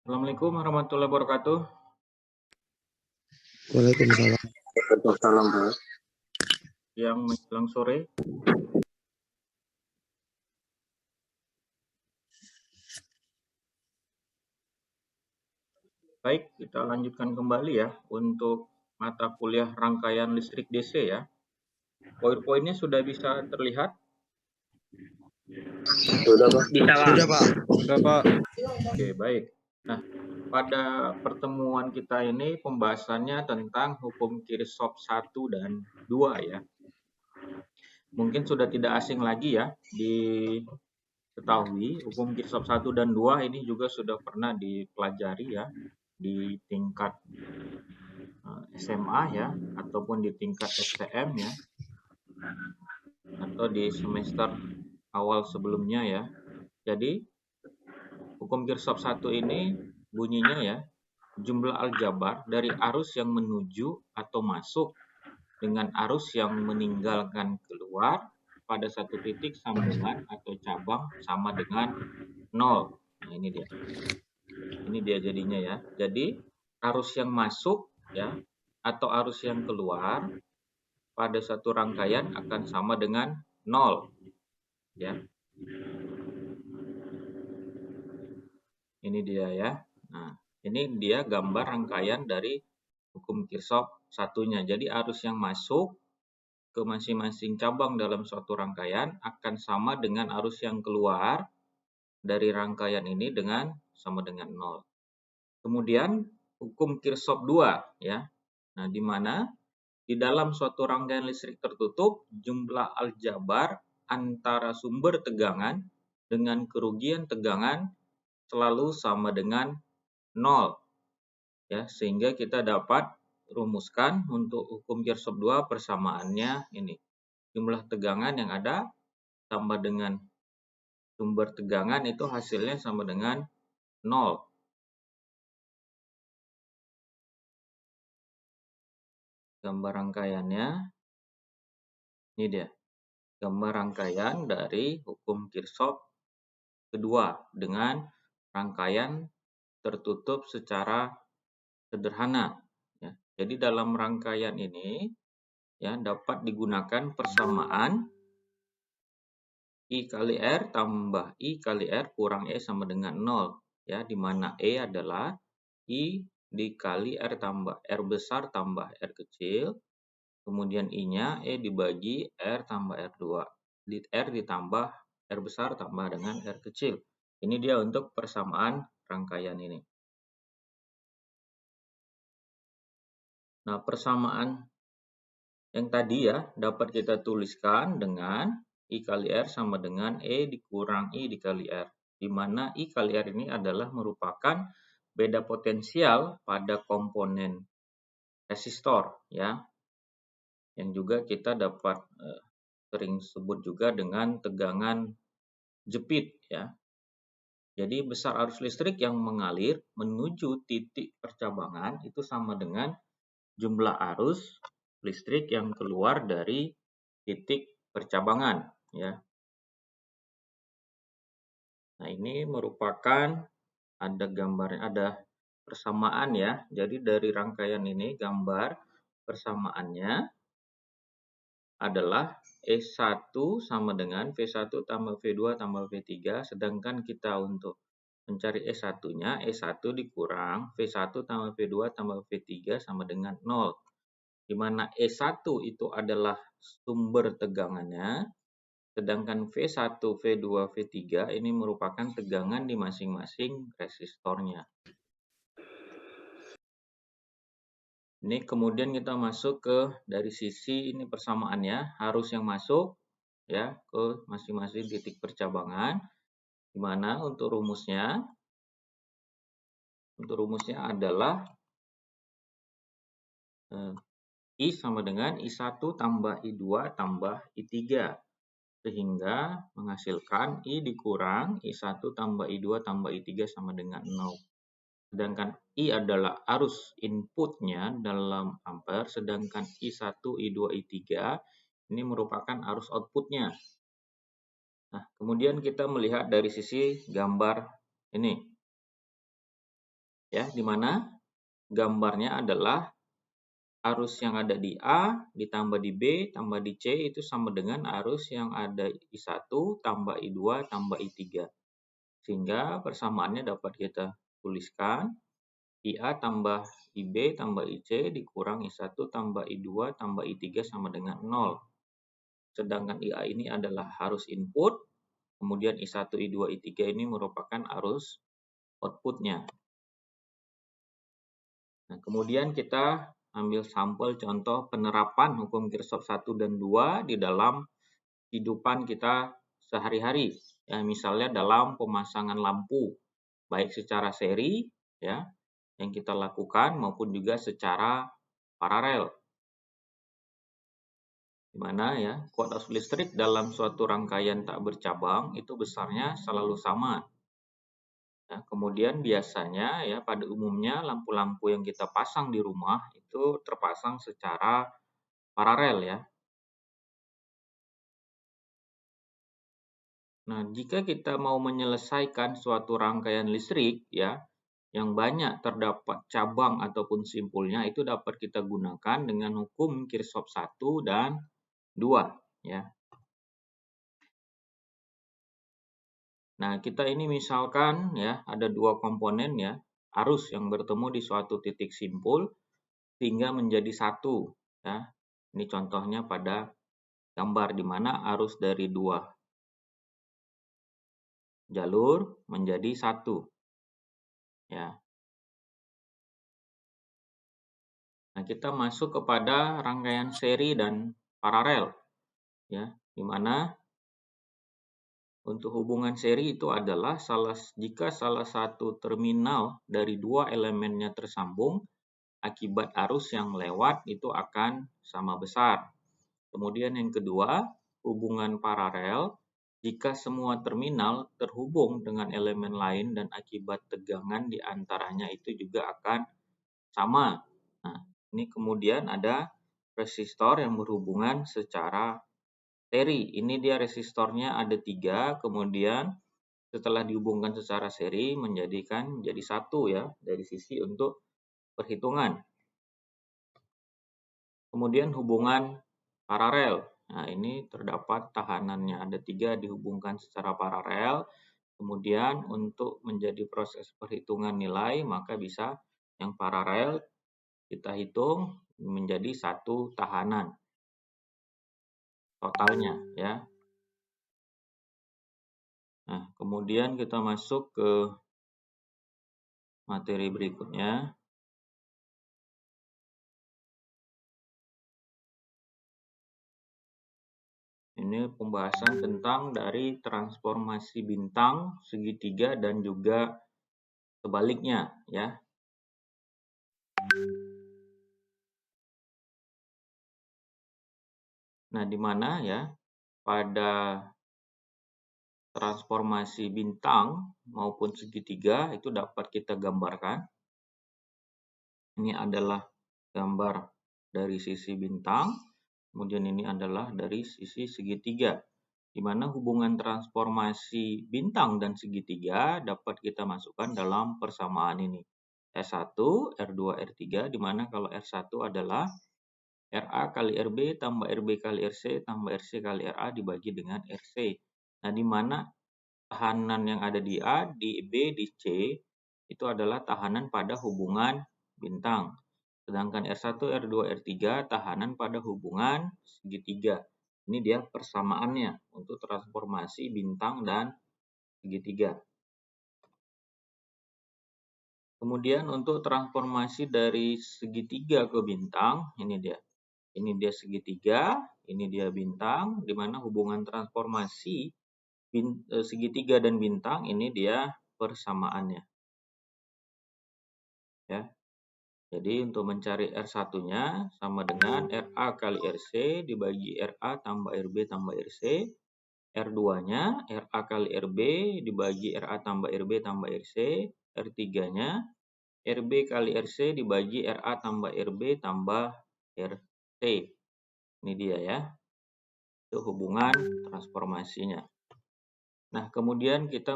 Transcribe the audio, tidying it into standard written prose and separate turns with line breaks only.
Assalamualaikum warahmatullahi wabarakatuh.
Waalaikumsalam.
Waalaikumsalam, Bro.
Yang menjelang sore. Baik, kita lanjutkan kembali ya untuk mata kuliah rangkaian listrik DC ya. Poin-poinnya sudah bisa terlihat?
Sudah, Pak.
Bisa, Pak.
Sudah, Pak.
Oke, baik. Nah, pada pertemuan kita ini pembahasannya tentang hukum Kirchhoff 1 dan 2 ya. Mungkin sudah tidak asing lagi ya diketahui hukum Kirchhoff 1 dan 2 ini juga sudah pernah dipelajari ya di tingkat SMA ya, ataupun di tingkat STM ya, atau di semester awal sebelumnya ya. Jadi hukum Kirchhoff 1 ini bunyinya ya, jumlah aljabar dari arus yang menuju atau masuk dengan arus yang meninggalkan keluar pada satu titik sambungan atau cabang sama dengan 0. Nah, ini dia. Ini dia jadinya ya. Jadi arus yang masuk ya atau arus yang keluar pada satu rangkaian akan sama dengan 0 ya. Ini dia ya. Nah, ini dia gambar rangkaian dari hukum Kirchhoff satunya. Jadi arus yang masuk ke masing-masing cabang dalam suatu rangkaian akan sama dengan arus yang keluar dari rangkaian ini sama dengan 0. Kemudian hukum Kirchhoff 2 ya. Nah, di mana di dalam suatu rangkaian listrik tertutup, jumlah aljabar antara sumber tegangan dengan kerugian tegangan selalu sama dengan 0. Ya, sehingga kita dapat rumuskan untuk hukum Kirchhoff 2 persamaannya ini. Jumlah tegangan yang ada tambah dengan sumber tegangan itu hasilnya sama dengan 0. Gambar rangkaiannya ini dia. Gambar rangkaian dari hukum Kirchhoff kedua dengan rangkaian tertutup secara sederhana ya. Jadi dalam rangkaian ini ya dapat digunakan persamaan I kali R tambah I kali R kurang E sama dengan 0 ya, di mana E adalah I dikali R tambah R besar tambah R kecil, kemudian I-nya E dibagi R tambah R2, R ditambah R besar tambah dengan R kecil. Ini dia untuk persamaan rangkaian ini. Nah, persamaan yang tadi ya dapat kita tuliskan dengan I kali R sama dengan E dikurang I dikali R. Di mana I kali R ini adalah merupakan beda potensial pada komponen resistor ya. Yang juga kita dapat sering sebut juga dengan tegangan jepit ya. Jadi besar arus listrik yang mengalir menuju titik percabangan itu sama dengan jumlah arus listrik yang keluar dari titik percabangan ya. Nah, ini merupakan ada gambarnya, ada persamaan ya. Jadi dari rangkaian ini gambar persamaannya adalah E1 sama dengan V1 tambah V2 tambah V3, sedangkan kita untuk mencari E1-nya, E1 dikurang V1 tambah V2 tambah V3 sama dengan 0. Di mana E1 itu adalah sumber tegangannya, sedangkan V1, V2, V3 ini merupakan tegangan di masing-masing resistornya. Ini kemudian kita masuk ke dari sisi ini persamaannya, arus yang masuk ya ke masing-masing titik percabangan. Di mana untuk rumusnya adalah I sama dengan I1 tambah I2 tambah I3. Sehingga menghasilkan I dikurang I1 tambah I2 tambah I3 sama dengan 0. Sedangkan I adalah arus inputnya dalam ampere, sedangkan I1, I2, I3 ini merupakan arus outputnya. Nah, kemudian kita melihat dari sisi gambar ini. ya, di mana gambarnya adalah arus yang ada di A ditambah di B tambah di C itu sama dengan arus yang ada I1 tambah I2 tambah I3. Sehingga persamaannya dapat kita tuliskan IA tambah IB tambah IC dikurang I1 tambah I2 tambah I3 sama dengan 0. Sedangkan IA ini adalah arus input, kemudian I1, I2, I3 ini merupakan arus outputnya. Nah, kemudian kita ambil sampel contoh penerapan hukum Kirchhoff 1 dan 2 di dalam kehidupan kita sehari-hari. Ya, misalnya dalam pemasangan lampu, baik secara seri ya yang kita lakukan maupun juga secara paralel. Di mana ya kuat arus listrik dalam suatu rangkaian tak bercabang itu besarnya selalu sama. Ya, kemudian biasanya ya pada umumnya lampu-lampu yang kita pasang di rumah itu terpasang secara paralel ya. Nah, jika kita mau menyelesaikan suatu rangkaian listrik ya yang banyak terdapat cabang ataupun simpulnya itu dapat kita gunakan dengan hukum Kirchhoff 1 dan 2 ya. Nah, kita ini misalkan ya ada dua komponen ya, arus yang bertemu di suatu titik simpul sehingga menjadi satu ya. Ini contohnya pada gambar di mana arus dari dua jalur menjadi satu ya. Nah, kita masuk kepada rangkaian seri dan paralel ya, di mana untuk hubungan seri itu adalah jika salah satu terminal dari dua elemennya tersambung, akibat arus yang lewat itu akan sama besar. Kemudian yang kedua, hubungan paralel, jika semua terminal terhubung dengan elemen lain dan akibat tegangan di antaranya itu juga akan sama. Nah, ini kemudian ada resistor yang berhubungan secara seri. Ini dia resistornya ada 3, kemudian setelah dihubungkan secara seri menjadi satu ya dari sisi untuk perhitungan. Kemudian hubungan paralel. Nah, ini terdapat tahanannya ada 3 dihubungkan secara paralel. Kemudian untuk menjadi proses perhitungan nilai maka bisa yang paralel kita hitung menjadi satu tahanan totalnya ya. Nah, kemudian kita masuk ke materi berikutnya. Ini pembahasan tentang dari transformasi bintang, segitiga, dan juga sebaliknya ya. Nah, di mana ya pada transformasi bintang maupun segitiga itu dapat kita gambarkan. Ini adalah gambar dari sisi bintang, kemudian ini adalah dari sisi segitiga. Di mana hubungan transformasi bintang dan segitiga dapat kita masukkan dalam persamaan ini. R1, R2, R3, di mana kalau R1 adalah RA kali RB tambah RB kali RC tambah RC kali RA dibagi dengan RC. Nah, di mana tahanan yang ada di A, di B, di C itu adalah tahanan pada hubungan bintang. Sedangkan R1, R2, R3 tahanan pada hubungan segitiga. Ini dia persamaannya untuk transformasi bintang dan segitiga. Kemudian untuk transformasi dari segitiga ke bintang, ini dia. Ini dia segitiga, ini dia bintang, di mana hubungan transformasi segitiga dan bintang ini dia persamaannya. Ya. Jadi untuk mencari R1-nya sama dengan RA kali RC dibagi RA tambah RB tambah RC. R2-nya RA kali RB dibagi RA tambah RB tambah RC. R3-nya RB kali RC dibagi RA tambah RB tambah RC. Ini dia ya. Itu hubungan transformasinya. Nah, kemudian kita